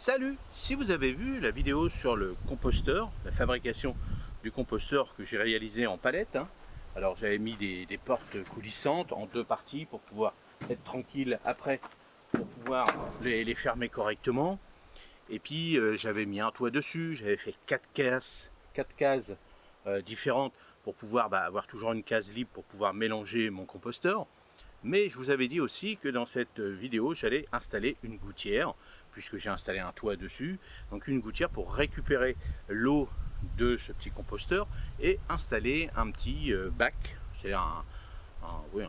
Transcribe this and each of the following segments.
Salut! Si vous avez vu la vidéo sur le composteur, la fabrication du composteur que j'ai réalisé en palette, alors j'avais mis des portes coulissantes en deux parties pour pouvoir être tranquille après, pour pouvoir les fermer correctement. Et puis j'avais mis un toit dessus, j'avais fait quatre cases différentes pour pouvoir avoir toujours une case libre pour pouvoir mélanger mon composteur. Mais je vous avais dit aussi que dans cette vidéo, j'allais installer une gouttière, puisque j'ai installé un toit dessus. Donc une gouttière pour récupérer l'eau de ce petit composteur et installer un petit bac, c'est un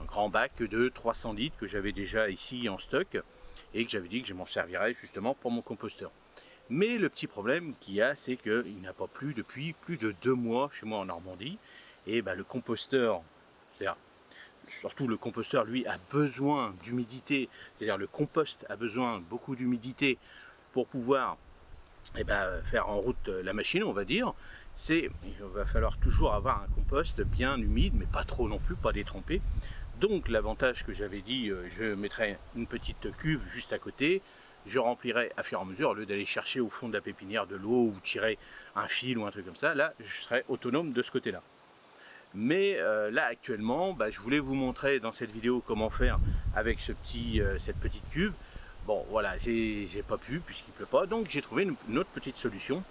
grand bac de 300 litres que j'avais déjà ici en stock et que j'avais dit que je m'en servirais justement pour mon composteur. Mais le petit problème qu'il y a, c'est qu'il n'a pas plu depuis plus de 2 mois chez moi en Normandie. Et le composteur, c'est-à-dire surtout le composteur, lui, a besoin d'humidité, c'est-à-dire le compost a besoin de beaucoup d'humidité pour pouvoir faire en route la machine, on va dire. Il va falloir toujours avoir un compost bien humide, mais pas trop non plus, pas détrempé. Donc l'avantage que j'avais dit, je mettrai une petite cuve juste à côté, je remplirai à fur et à mesure, au lieu d'aller chercher au fond de la pépinière de l'eau ou tirer un fil ou un truc comme ça, là je serai autonome de ce côté-là. Mais là actuellement, je voulais vous montrer dans cette vidéo comment faire avec cette petite cuve. Bon voilà, j'ai pas pu puisqu'il pleut pas, donc j'ai trouvé une autre petite solution.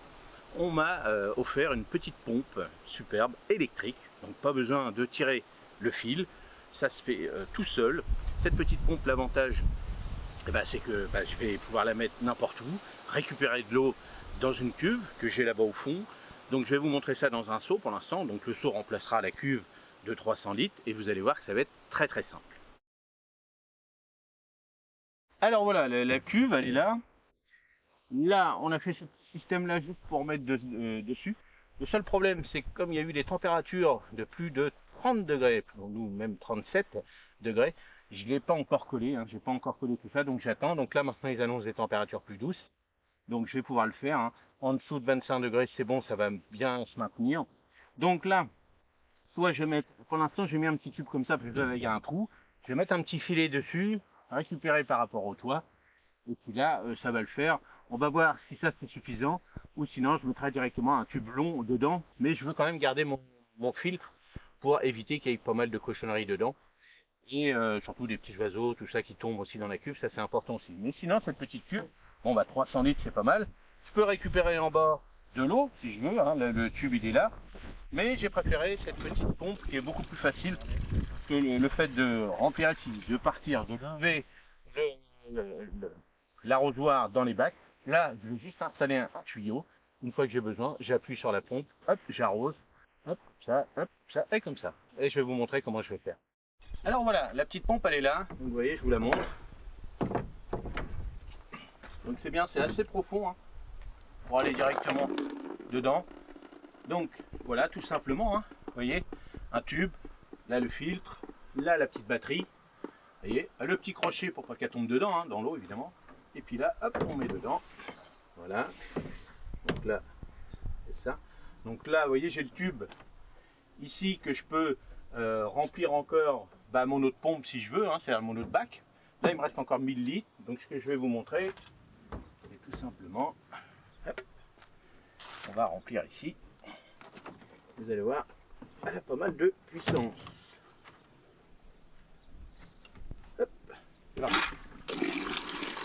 On m'a offert une petite pompe superbe électrique, donc pas besoin de tirer le fil, ça se fait tout seul. Cette petite pompe, l'avantage, c'est que je vais pouvoir la mettre n'importe où, récupérer de l'eau dans une cuve que j'ai là-bas au fond. Donc je vais vous montrer ça dans un seau pour l'instant. Donc le seau remplacera la cuve de 300 litres et vous allez voir que ça va être très très simple. Alors voilà, la cuve elle est là. Là on a fait ce système là juste pour mettre dessus. Le seul problème c'est que comme il y a eu des températures de plus de 30 degrés, pour nous même 37 degrés, je ne l'ai pas encore collé, j'ai pas encore collé tout ça, donc j'attends. Donc là maintenant ils annoncent des températures plus douces. Donc je vais pouvoir le faire. En dessous de 25 degrés, c'est bon, ça va bien se maintenir. Donc là, soit je vais mettre, pour l'instant j'ai mis un petit tube comme ça, parce que là il y a un trou. Je vais mettre un petit filet dessus, récupérer par rapport au toit. Et puis là, ça va le faire. On va voir si ça c'est suffisant. Ou sinon, je mettrai directement un tube long dedans. Mais je veux quand même garder mon filtre pour éviter qu'il y ait pas mal de cochonneries dedans. Et surtout des petits oiseaux, tout ça qui tombe aussi dans la cuve, ça c'est important aussi. Mais sinon, cette petite cuve, 300 litres c'est pas mal. Je peux récupérer en bas de l'eau si je veux, le tube il est là. Mais j'ai préféré cette petite pompe qui est beaucoup plus facile que le fait de remplir ici, de partir, de lever l'arrosoir dans les bacs. Là, je vais juste installer un tuyau. Une fois que j'ai besoin, j'appuie sur la pompe, hop, j'arrose, hop, ça, et comme ça. Et je vais vous montrer comment je vais faire. Alors voilà, la petite pompe elle est là, vous voyez, je vous la montre. Donc c'est bien, c'est assez profond pour aller directement dedans. Donc voilà, tout simplement, vous voyez, un tube, là le filtre, là la petite batterie, vous voyez, le petit crochet pour pas qu'elle tombe dedans, dans l'eau évidemment. Et puis là, hop, on met dedans, voilà. Donc là, c'est ça. Donc là, vous voyez, j'ai le tube ici que je peux remplir encore mon autre pompe si je veux, c'est mon autre bac. Là il me reste encore 1000 litres, donc ce que je vais vous montrer, c'est tout simplement, hop, on va remplir ici. Vous allez voir, elle a pas mal de puissance. Hop, c'est parti.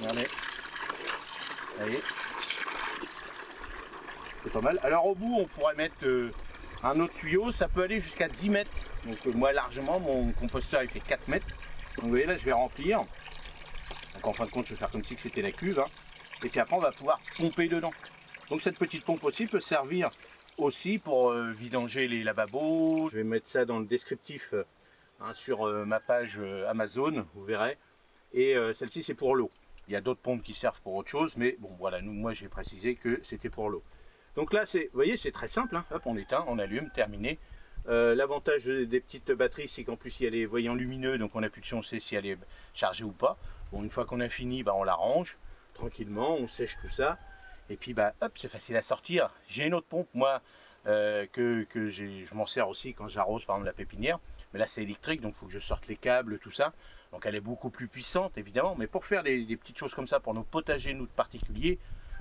Regardez, vous voyez, c'est pas mal. Alors au bout on pourrait mettre un autre tuyau, ça peut aller jusqu'à 10 mètres. Donc moi largement, mon composteur il fait 4 mètres. Donc vous voyez là je vais remplir. Donc en fin de compte je vais faire comme si c'était la cuve. Et puis après on va pouvoir pomper dedans. Donc cette petite pompe aussi peut servir aussi pour vidanger les lavabos. Je vais mettre ça dans le descriptif sur ma page Amazon, vous verrez. Et celle-ci c'est pour l'eau. Il y a d'autres pompes qui servent pour autre chose, mais bon voilà, moi j'ai précisé que c'était pour l'eau. Donc là, vous voyez, c'est très simple, hop, on éteint, on allume, terminé. L'avantage des petites batteries, c'est qu'en plus il y a les voyants lumineux, donc on appuie dessus, on sait si elle est chargée ou pas. Bon, une fois qu'on a fini, on la range tranquillement, on sèche tout ça. Et puis hop, c'est facile à sortir. J'ai une autre pompe, moi, je m'en sers aussi quand j'arrose par exemple la pépinière. Mais là c'est électrique, donc il faut que je sorte les câbles, tout ça. Donc elle est beaucoup plus puissante évidemment, mais pour faire des petites choses comme ça pour nos potagers, nous de particuliers,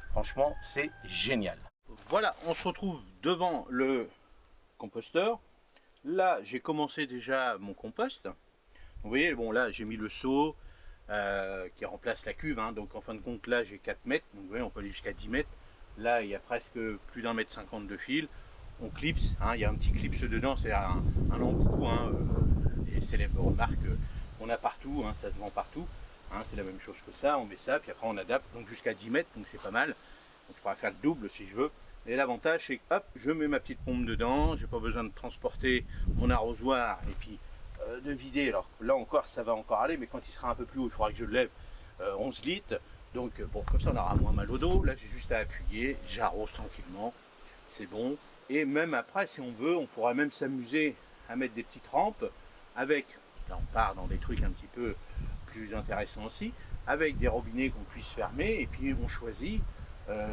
Franchement, c'est génial. Voilà, on se retrouve devant le composteur. Là, j'ai commencé déjà mon compost. Vous voyez, bon là, j'ai mis le seau qui remplace la cuve. Hein, donc en fin de compte, là, j'ai 4 mètres. Donc vous voyez, on peut aller jusqu'à 10 mètres. Là, il y a presque plus d'1,50 m de fil. On clipse, hein, il y a un petit clips dedans, c'est un embout. Hein, les célèbres remarques qu'on a partout, hein, ça se vend partout. Hein, c'est la même chose que ça, on met ça, puis après on adapte, donc jusqu'à 10 mètres, donc c'est pas mal. Donc je pourrais faire le double si je veux. Et l'avantage c'est que hop, je mets ma petite pompe dedans, j'ai pas besoin de transporter mon arrosoir et puis de vider. Alors là encore ça va encore aller, mais quand il sera un peu plus haut, il faudra que je le lève 11 litres. Donc bon, comme ça on aura moins mal au dos. Là j'ai juste à appuyer, j'arrose tranquillement, c'est bon. Et même après, si on veut, on pourra même s'amuser à mettre des petites rampes avec, là on part dans des trucs un petit peu plus intéressants aussi, avec des robinets qu'on puisse fermer, et puis on choisit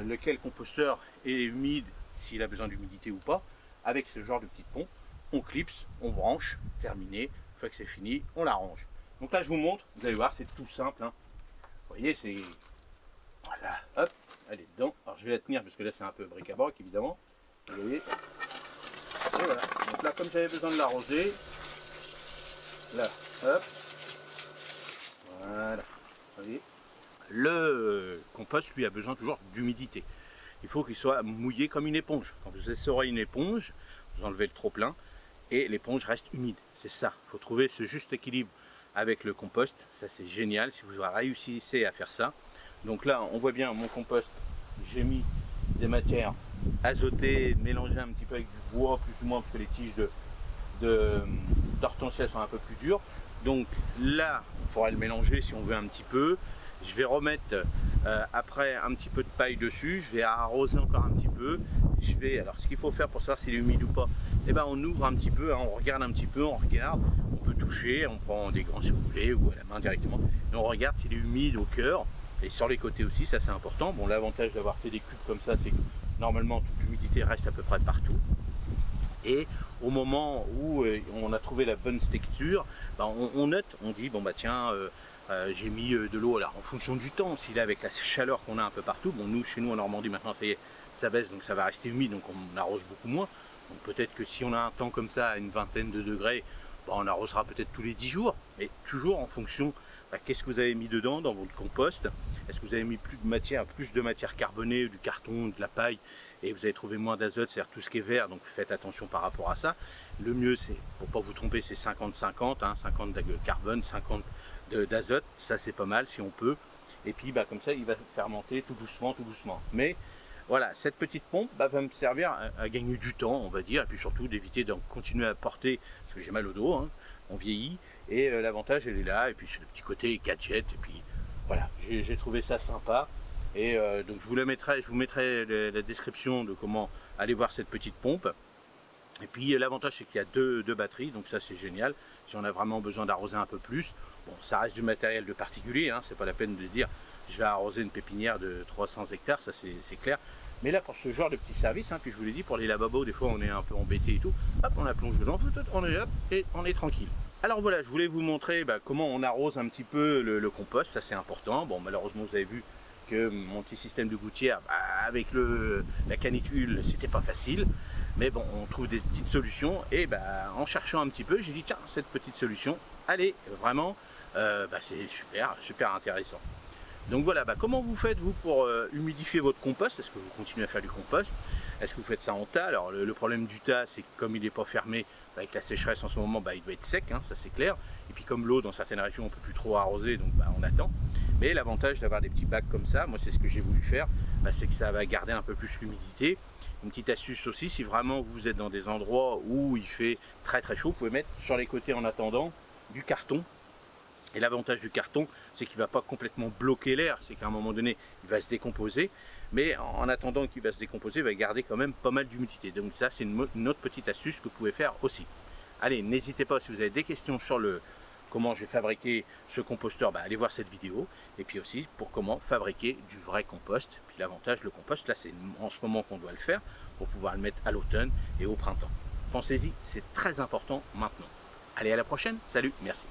lequel composteur est humide, s'il a besoin d'humidité ou pas. Avec ce genre de petite pompe, on clipse, on branche, terminé. Une fois que c'est fini, on l'arrange. Donc là je vous montre, vous allez voir, c'est tout simple. Hein. Vous voyez, c'est... Voilà, hop, elle est dedans. Alors je vais la tenir parce que là c'est un peu bric-à-brac évidemment. Vous voyez. Et voilà. Donc là, comme j'avais besoin de l'arroser, là, hop. Voilà. Vous voyez. Le compost, lui, a besoin toujours d'humidité. Il faut qu'il soit mouillé comme une éponge. Quand vous essorez une éponge, vous enlevez le trop-plein et l'éponge reste humide. C'est ça. Il faut trouver ce juste équilibre avec le compost. Ça, c'est génial si vous réussissez à faire ça. Donc là, on voit bien mon compost. J'ai mis des matières azotées, mélangées un petit peu avec du bois, plus ou moins, parce que les tiges d'hortensia sont un peu plus dures. Donc là, on pourra le mélanger si on veut un petit peu. Je vais remettre après un petit peu de paille dessus, je vais arroser encore un petit peu. Alors ce qu'il faut faire pour savoir s'il est humide ou pas, eh ben, on ouvre un petit peu, hein, on regarde un petit peu, on regarde, on peut toucher, on prend des gants si vous voulez, ou à la main directement, et on regarde s'il est humide au cœur. Et sur les côtés aussi, ça c'est important. Bon, l'avantage d'avoir fait des cubes comme ça, c'est que normalement toute l'humidité reste à peu près partout. Et au moment où on a trouvé la bonne texture, ben, on note, on dit bon bah tiens, j'ai mis de l'eau. Alors en fonction du temps, s'il est avec la chaleur qu'on a un peu partout, bon nous chez nous en Normandie maintenant ça y est, ça baisse, donc ça va rester humide, donc on arrose beaucoup moins. Donc peut-être que si on a un temps comme ça à une vingtaine de degrés, ben, on arrosera peut-être tous les 10 jours, mais toujours en fonction. Qu'est-ce que vous avez mis dedans dans votre compost? Est-ce que vous avez mis plus de matière carbonée, du carton, de la paille, et vous avez trouvé moins d'azote, c'est-à-dire tout ce qui est vert, donc faites attention par rapport à ça. Le mieux, c'est, pour ne pas vous tromper, c'est 50-50, hein, 50 de carbone, 50 d'azote, ça c'est pas mal si on peut. Et puis bah, comme ça, il va fermenter tout doucement. Mais voilà, cette petite pompe va me servir à gagner du temps, on va dire, et puis surtout d'éviter de continuer à porter, parce que j'ai mal au dos, hein, on vieillit. Et l'avantage elle est là, et puis c'est le petit côté gadget, et puis voilà, j'ai trouvé ça sympa. Et donc je vous mettrai la description de comment aller voir cette petite pompe. Et puis l'avantage c'est qu'il y a deux batteries, donc ça c'est génial. Si on a vraiment besoin d'arroser un peu plus, bon ça reste du matériel de particulier, hein, c'est pas la peine de dire je vais arroser une pépinière de 300 hectares, ça c'est clair. Mais là pour ce genre de petit service, hein, puis je vous l'ai dit, pour les lavabos, des fois on est un peu embêté et tout, hop on la plonge dedans, on est hop, et on est tranquille. Alors voilà, je voulais vous montrer comment on arrose un petit peu le compost, ça c'est important. Bon malheureusement vous avez vu que mon petit système de gouttière, avec la canicule, c'était pas facile. Mais bon, on trouve des petites solutions, et en cherchant un petit peu, j'ai dit tiens, cette petite solution, allez, vraiment, c'est super intéressant. Donc voilà, comment vous faites vous pour humidifier votre compost? Est-ce que vous continuez à faire du compost? Est-ce que vous faites ça en tas? Alors le problème du tas, c'est que comme il n'est pas fermé, avec la sécheresse en ce moment, il doit être sec, hein, ça c'est clair. Et puis comme l'eau dans certaines régions, on ne peut plus trop arroser, donc on attend. Mais l'avantage d'avoir des petits bacs comme ça, moi c'est ce que j'ai voulu faire, c'est que ça va garder un peu plus l'humidité. Une petite astuce aussi, si vraiment vous êtes dans des endroits où il fait très chaud, vous pouvez mettre sur les côtés en attendant du carton. Et l'avantage du carton, c'est qu'il ne va pas complètement bloquer l'air, c'est qu'à un moment donné, il va se décomposer. Mais en attendant qu'il va se décomposer, il va garder quand même pas mal d'humidité. Donc ça, c'est une autre petite astuce que vous pouvez faire aussi. Allez, n'hésitez pas, si vous avez des questions sur comment j'ai fabriqué ce composteur, allez voir cette vidéo. Et puis aussi, pour comment fabriquer du vrai compost. Puis l'avantage, le compost, là, c'est en ce moment qu'on doit le faire, pour pouvoir le mettre à l'automne et au printemps. Pensez-y, c'est très important maintenant. Allez, à la prochaine. Salut, merci.